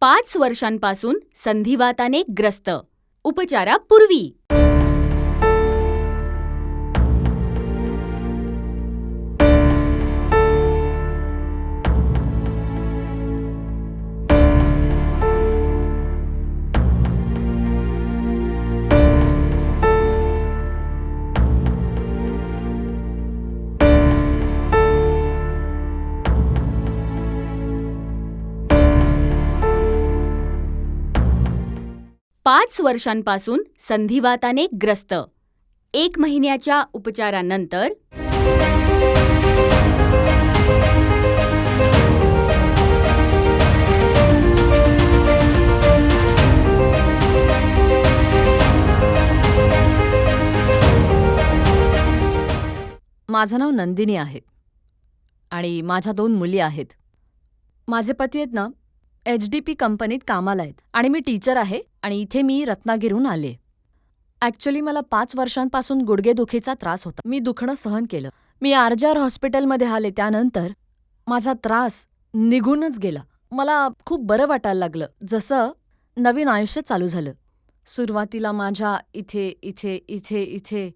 5 वर्षांपासून संधिवाताने ग्रस्त. उपचारापूर्वी. पाच वर्षांपासून संधिवाताने ग्रस्त. 1 महिन्याच्या उपचारानंतर माझं नाव नंदिनी आहे आणि माझ्या 2 मुली आहेत. माझे पती आहेत ना HDP कंपनीत कामाला आहेत आणि मी टीचर आहे आणि इथे मी रत्नागिरीहून आले. ॲक्च्युली मला 5 वर्षांपासून गुडघेदुखीचा त्रास होता. मी दुखणं सहन केलं. मी RJR हॉस्पिटलमध्ये आले त्यानंतर माझा त्रास निघूनच गेला. मला खूप बरं वाटायला लागलं, जसं नवीन आयुष्य चालू झालं. सुरुवातीला माझ्या इथे इथे इथे इथे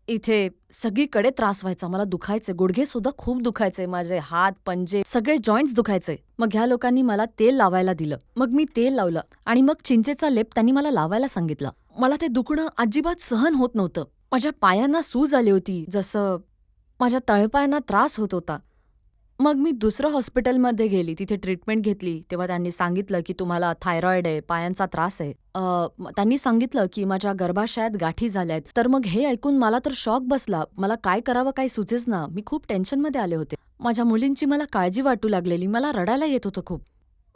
इथे सगळीकडे त्रास व्हायचा. मला दुखायचे, गुडघेसुद्धा खूप दुखायचे. माझे हात, पंजे सगळे जॉईंट्स दुखायचे. मग ह्या लोकांनी मला तेल लावायला दिलं. मग मी तेल लावलं आणि मग चिंचेचा लेप त्यांनी मला लावायला सांगितलं. मला ते दुखणं अजिबात सहन होत नव्हतं. माझ्या पायांना सूज आली होती, जसं माझ्या तळपायांना त्रास होत होता. मग मी दुसरं हॉस्पिटलमध्ये गेली, तिथे ट्रीटमेंट घेतली. तेव्हा त्यांनी सांगितलं की तुम्हाला थायरॉइड आहे, पायांचा त्रास आहे. त्यांनी सांगितलं की माझ्या गर्भाशयात गाठी झाल्यात. तर मग हे ऐकून मला तर शॉक बसला. मला काय करावं काही सुचेच ना. मी खूप टेन्शनमध्ये आले होते. माझ्या मुलींची मला काळजी वाटू लागलेली. मला रडायला येत होतं खूप.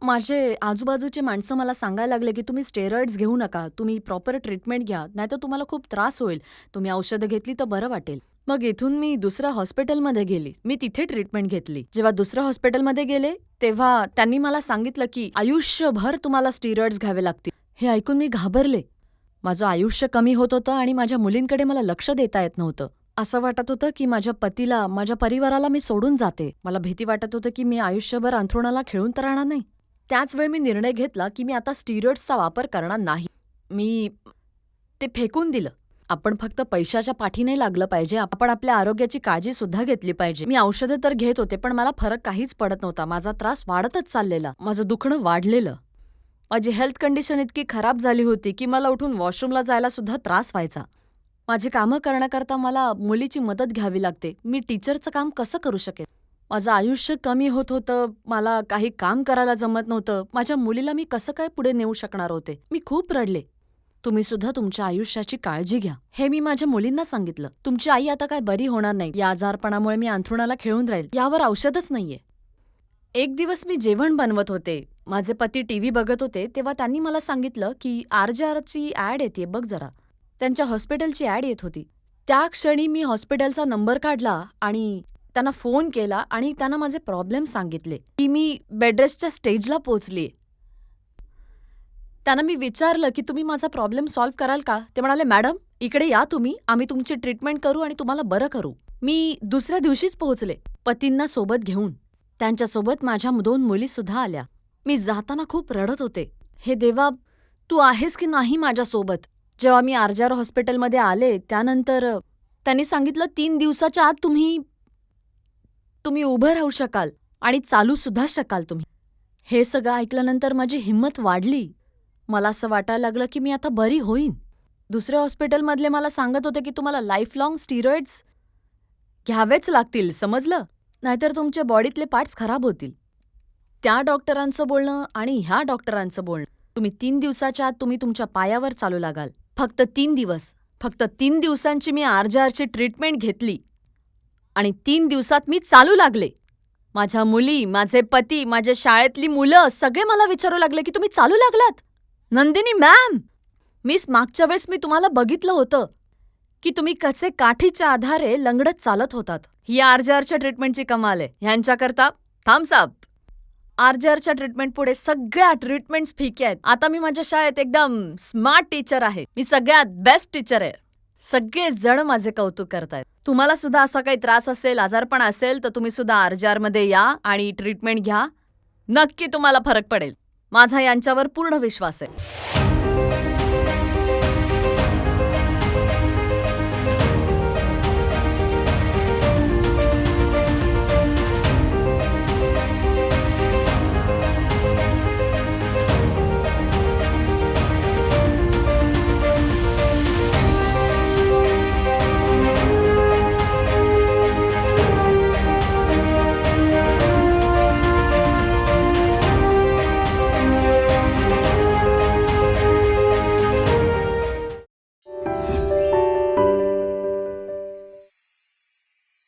माझे आजूबाजूचे माणसं मला सांगायला लागले की तुम्ही स्टेरॉइड्स घेऊ नका, तुम्ही प्रॉपर ट्रीटमेंट घ्या, नाहीतर तुम्हाला खूप त्रास होईल. तुम्ही औषधं घेतली तर बरं वाटेल. मग इथून मी दुसऱ्या हॉस्पिटलमध्ये गेली. मी तिथे ट्रीटमेंट घेतली. जेव्हा दुसऱ्या हॉस्पिटलमध्ये गेले तेव्हा त्यांनी मला सांगितलं की आयुष्यभर तुम्हाला स्टेरॉइड्स घ्यावे लागतील. हे ऐकून मी घाबरले. माझं आयुष्य कमी होत होतं आणि माझ्या मुलींकडे मला लक्ष देता येत नव्हतं. असं वाटत होतं की माझ्या पतीला, माझ्या परिवाराला मी सोडून जाते. मला भीती वाटत होतं की मी आयुष्यभर अंथरुणाला खिळून तर राहणार नाही. त्याच वेळी मी निर्णय घेतला की मी आता स्टेरॉइड्सचा वापर करणार नाही. मी ते फेकून दिलं. आपण फक्त पैशाच्या पाठी नाही लागलं पाहिजे, आपण आपल्या आरोग्याची काळजी सुद्धा घेतली पाहिजे. मी औषधं तर घेत होते पण मला फरक काहीच पडत नव्हता. माझा त्रास वाढतच चाललेला. माझं दुखणं वाढलेलं. माझी हेल्थ कंडिशन इतकी खराब झाली होती की मला उठून वॉशरूमला जायला सुद्धा त्रास व्हायचा. माझी कामं करण्याकरता मला मुलीची मदत घ्यावी लागते. मी टीचरचं काम कसं करू शकेन? माझं आयुष्य कमी होत होतं. मला काही काम करायला जमत नव्हतं. माझ्या मुलीला मी कसं काय पुढे नेऊ शकणार होते? मी खूप रडले. तुम्ही सुद्धा तुमच्या आयुष्याची काळजी घ्या, हे मी माझ्या मुलींना सांगितलं. तुमची आई आता काय बरी होणार नाही. या आजारपणामुळे मी अंथरुणाला खिळून राहील, यावर औषधच नाहीये. एक दिवस मी जेवण बनवत होते. माझे पती TV बघत होते. तेव्हा त्यांनी मला सांगितलं की RJRची ॲड येते बघ जरा. त्यांच्या हॉस्पिटलची ॲड येत होती. त्या क्षणी मी हॉस्पिटलचा नंबर काढला आणि त्यांना फोन केला आणि त्यांना माझे प्रॉब्लेम सांगितले की मी बेडरेस्टच्या स्टेजला पोहोचलीय. त्यांना मी विचारलं की तुम्ही माझा प्रॉब्लेम सॉल्व्ह कराल का? ते म्हणाले मॅडम इकडे या तुम्ही, आम्ही तुमची ट्रीटमेंट करू आणि तुम्हाला बरं करू. मी दुसऱ्या दिवशीच पोहोचले, पतींना सोबत घेऊन. त्यांच्यासोबत माझ्या 2 मुली सुद्धा आल्या. मी जाताना खूप रडत होते. हे देवा, तू आहेस की नाही माझ्यासोबत? जेव्हा मी RJR हॉस्पिटलमध्ये आले त्यानंतर त्यांनी सांगितलं 3 दिवसाच्या आत तुम्ही उभं राहू शकाल आणि चालू सुद्धा शकाल तुम्ही. हे सगळं ऐकल्यानंतर माझी हिंमत वाढली. मला असं वाटायला लागलं की मी आता बरी होईन. दुसऱ्या हॉस्पिटलमधले मला सांगत होते की तुम्हाला लाईफ लाँग स्टेरॉइड्स घ्यावेच लागतील, समजलं? नाहीतर तुमच्या बॉडीतले पार्ट्स खराब होतील. त्या डॉक्टरांचं बोलणं आणि ह्या डॉक्टरांचं बोलणं, तुम्ही 3 दिवसाच्या आत तुम्ही तुमच्या पायावर चालू लागाल. फक्त 3 दिवस, फक्त 3 दिवसांची मी RJRची ट्रीटमेंट घेतली आणि 3 दिवसात मी चालू लागले. माझ्या मुली, माझे पती, माझ्या शाळेतली मुलं सगळे मला विचारू लागले की तुम्ही चालू लागलात? नंदिनी मॅम, मागच्या वेळेस मी तुम्हाला बघितलं होतं की तुम्ही कसे काठीच्या आधारे लंगडत चालत होतात. ही RJRच्या ट्रीटमेंटची कमाल आहे. ह्यांच्याकरता थम्स अप. RJRच्या ट्रीटमेंट पुढे सगळ्या ट्रीटमेंट्स फिक्या आहेत. आता मी माझ्या शाळेत एकदम स्मार्ट टीचर आहे. मी सगळ्यात बेस्ट टीचर आहे. सगळे जण माझे कौतुक करतायत. तुम्हाला सुद्धा असा काही त्रास असेल, आजारपण असेल तर तुम्ही सुद्धा RJRमध्ये या आणि ट्रीटमेंट घ्या. नक्की तुम्हाला फरक पडेल. माझा यांच्यावर पूर्ण विश्वास आहे.